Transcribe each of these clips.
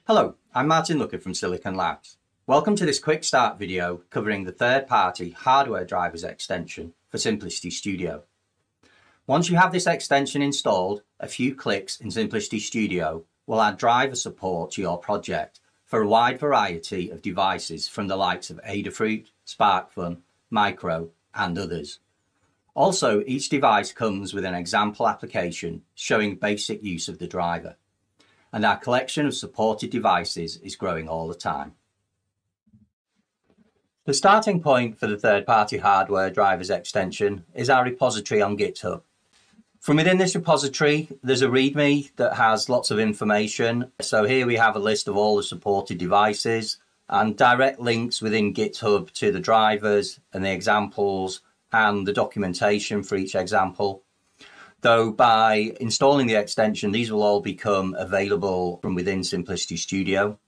Hello, I'm Martin Looker from Silicon Labs. Welcome to this quick start video covering the third-party hardware drivers extension for Simplicity Studio. Once you have this extension installed, a few clicks in Simplicity Studio will add driver support to your project for a wide variety of devices from the likes of Adafruit, SparkFun, Mikroe, and others. Also, each device comes with an example application showing basic use of the driver. And our collection of supported devices is growing all the time. The starting point for the third-party hardware drivers extension is our repository on GitHub. From within this repository, there's a README that has lots of information. So here we have a list of all the supported devices and direct links within GitHub to the drivers and the examples and the documentation for each example. Though by installing the extension, these will all become available from within Simplicity Studio.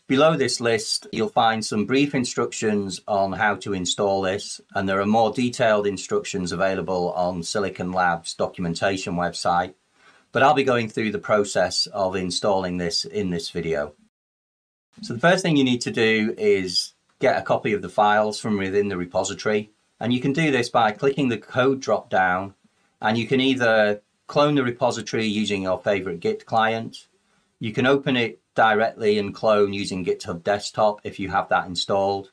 Below this list, you'll find some brief instructions on how to install this, and there are more detailed instructions available on Silicon Labs documentation website, but I'll be going through the process of installing this in this video. So the first thing you need to do is get a copy of the files from within the repository, and you can do this by clicking the code drop-down. And you can either clone the repository using your favorite Git client. You can open it directly and clone using GitHub Desktop if you have that installed.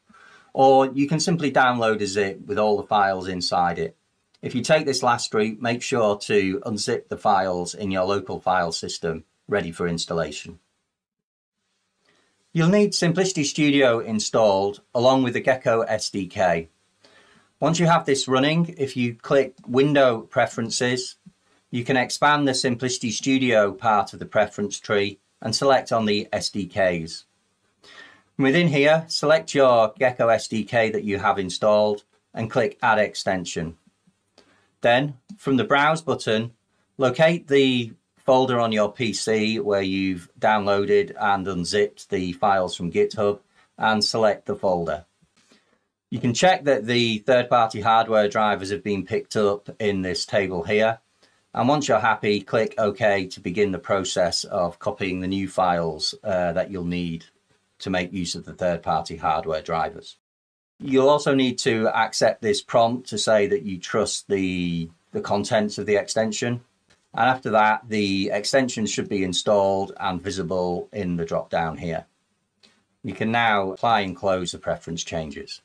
Or you can simply download a zip with all the files inside it. If you take this last route, make sure to unzip the files in your local file system ready for installation. You'll need Simplicity Studio installed along with the Gecko SDK. Once you have this running, if you click Window Preferences, you can expand the Simplicity Studio part of the preference tree and select on the SDKs. Within here, select your Gecko SDK that you have installed and click Add Extension. Then, from the Browse button, locate the folder on your PC where you've downloaded and unzipped the files from GitHub and select the folder. You can check that the third-party hardware drivers have been picked up in this table here. And once you're happy, click OK to begin the process of copying the new files that you'll need to make use of the third-party hardware drivers. You'll also need to accept this prompt to say that you trust the contents of the extension. And after that, the extension should be installed and visible in the drop-down here. You can now apply and close the preference changes.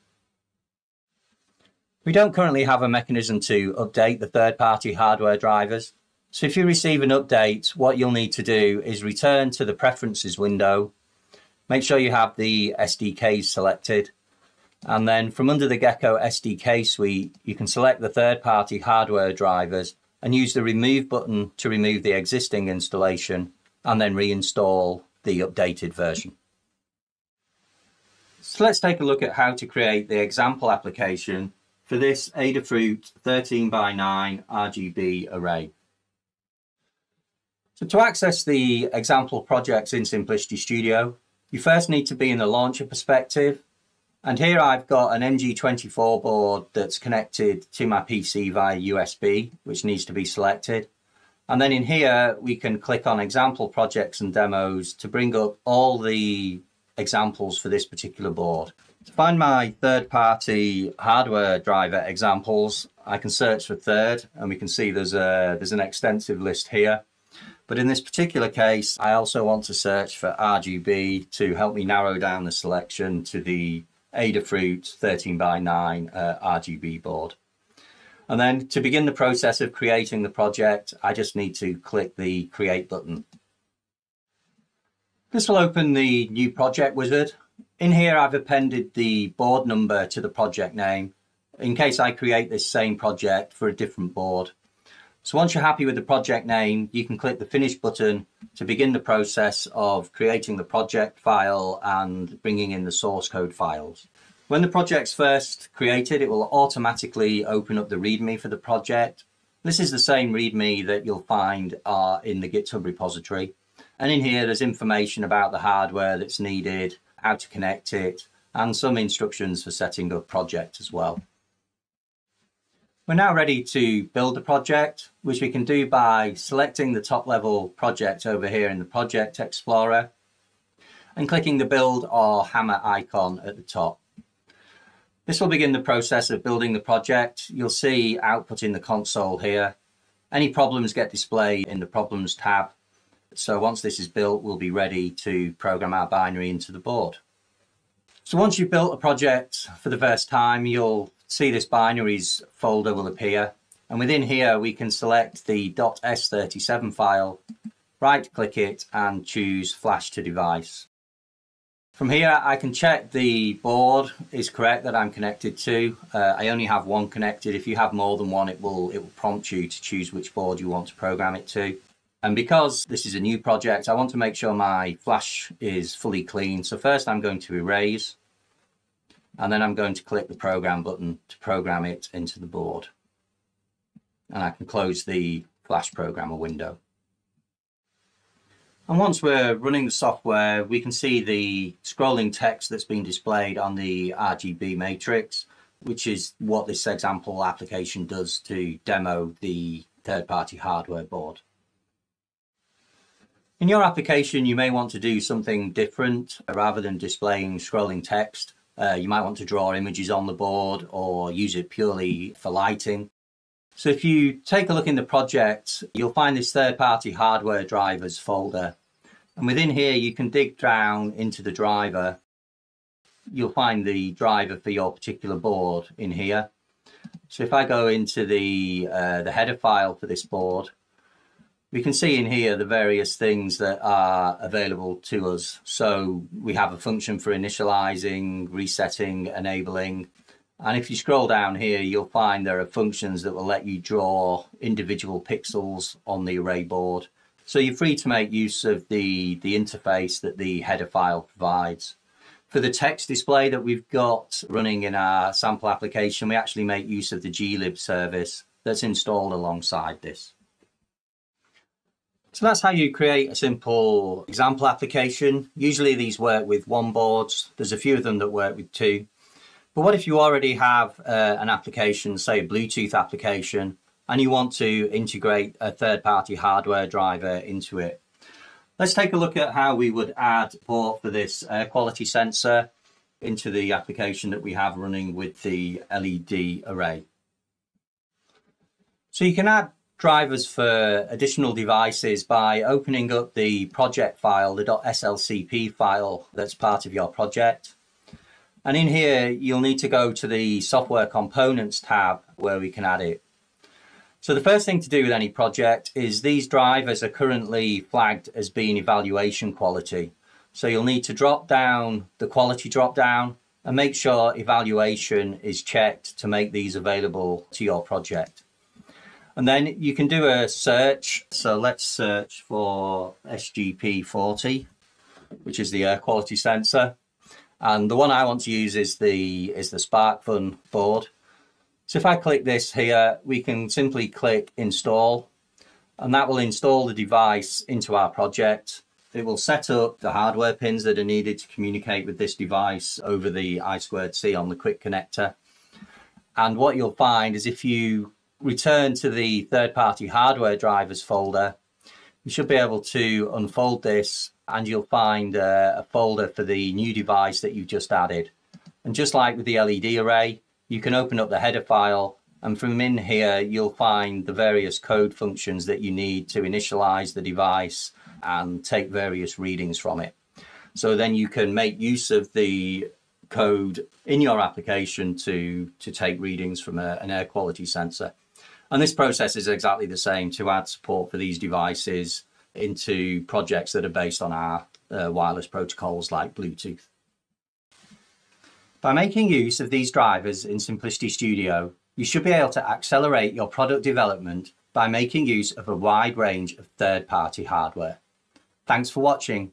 We don't currently have a mechanism to update the third-party hardware drivers. So if you receive an update, what you'll need to do is return to the Preferences window, make sure you have the SDKs selected, and then from under the Gecko SDK suite, you can select the third-party hardware drivers and use the Remove button to remove the existing installation and then reinstall the updated version. So let's take a look at how to create the example application for this Adafruit 13:9 RGB array. So to access the example projects in Simplicity Studio, you first need to be in the launcher perspective. And here I've got an MG24 board that's connected to my PC via USB, which needs to be selected. And then in here, we can click on example projects and demos to bring up all the examples for this particular board. To find my third-party hardware driver examples, I can search for third, and we can see there's an extensive list here. But in this particular case, I also want to search for RGB to help me narrow down the selection to the Adafruit 13:9 RGB board. And then to begin the process of creating the project, I just need to click the Create button. This will open the new project wizard. In here, I've appended the board number to the project name in case I create this same project for a different board. So once you're happy with the project name, you can click the Finish button to begin the process of creating the project file and bringing in the source code files. When the project's first created, it will automatically open up the README for the project. This is the same README that you'll find in the GitHub repository. And in here, there's information about the hardware that's needed, how to connect it, and some instructions for setting up project as well. We're now ready to build the project, which we can do by selecting the top level project over here in the Project Explorer and clicking the build or hammer icon at the top. This will begin the process of building the project. You'll see output in the console here. Any problems get displayed in the Problems tab. So once this is built, we'll be ready to program our binary into the board. So once you've built a project for the first time, you'll see this binaries folder will appear. And within here, we can select the .s37 file, right-click it and choose Flash to Device. From here, I can check the board is correct that I'm connected to. I only have one connected. If you have more than one, it will prompt you to choose which board you want to program it to. And because this is a new project, I want to make sure my Flash is fully clean. So first I'm going to erase, and then I'm going to click the program button to program it into the board. And I can close the Flash programmer window. And once we're running the software, we can see the scrolling text that's been displayed on the RGB matrix, which is what this example application does to demo the third-party hardware board. In your application, you may want to do something different. Rather than displaying scrolling text, you might want to draw images on the board or use it purely for lighting. So if you take a look in the project, you'll find this third-party hardware drivers folder. And within here, you can dig down into the driver. You'll find the driver for your particular board in here. So if I go into the header file for this board, we can see in here the various things that are available to us. So we have a function for initializing, resetting, enabling. And if you scroll down here, you'll find there are functions that will let you draw individual pixels on the array board. So you're free to make use of the interface that the header file provides. For the text display that we've got running in our sample application, we actually make use of the glib service that's installed alongside this. So that's how you create a simple example application. Usually these work with one boards. There's a few of them that work with two. But what if you already have an application, say a Bluetooth application, and you want to integrate a third-party hardware driver into it? Let's take a look at how we would add support for this air quality sensor into the application that we have running with the LED array. So you can add drivers for additional devices by opening up the project file, the .slcp file that's part of your project. And in here, you'll need to go to the Software Components tab where we can add it. So the first thing to do with any project is these drivers are currently flagged as being evaluation quality. So you'll need to drop down the quality drop down and make sure evaluation is checked to make these available to your project. And then you can do a search. So let's search for SGP40, which is the air quality sensor. And the one I want to use is the SparkFun board. So if I click this here, we can simply click install, and that will install the device into our project. It will set up the hardware pins that are needed to communicate with this device over the I2C on the quick connector. And what you'll find is if you return to the third-party hardware drivers folder, you should be able to unfold this and you'll find a folder for the new device that you've just added. And just like with the LED array, you can open up the header file, and from in here you'll find the various code functions that you need to initialize the device and take various readings from it. So then you can make use of the code in your application to take readings from an air quality sensor. And this process is exactly the same to add support for these devices into projects that are based on our wireless protocols like Bluetooth. By making use of these drivers in Simplicity Studio, you should be able to accelerate your product development by making use of a wide range of third-party hardware. Thanks for watching.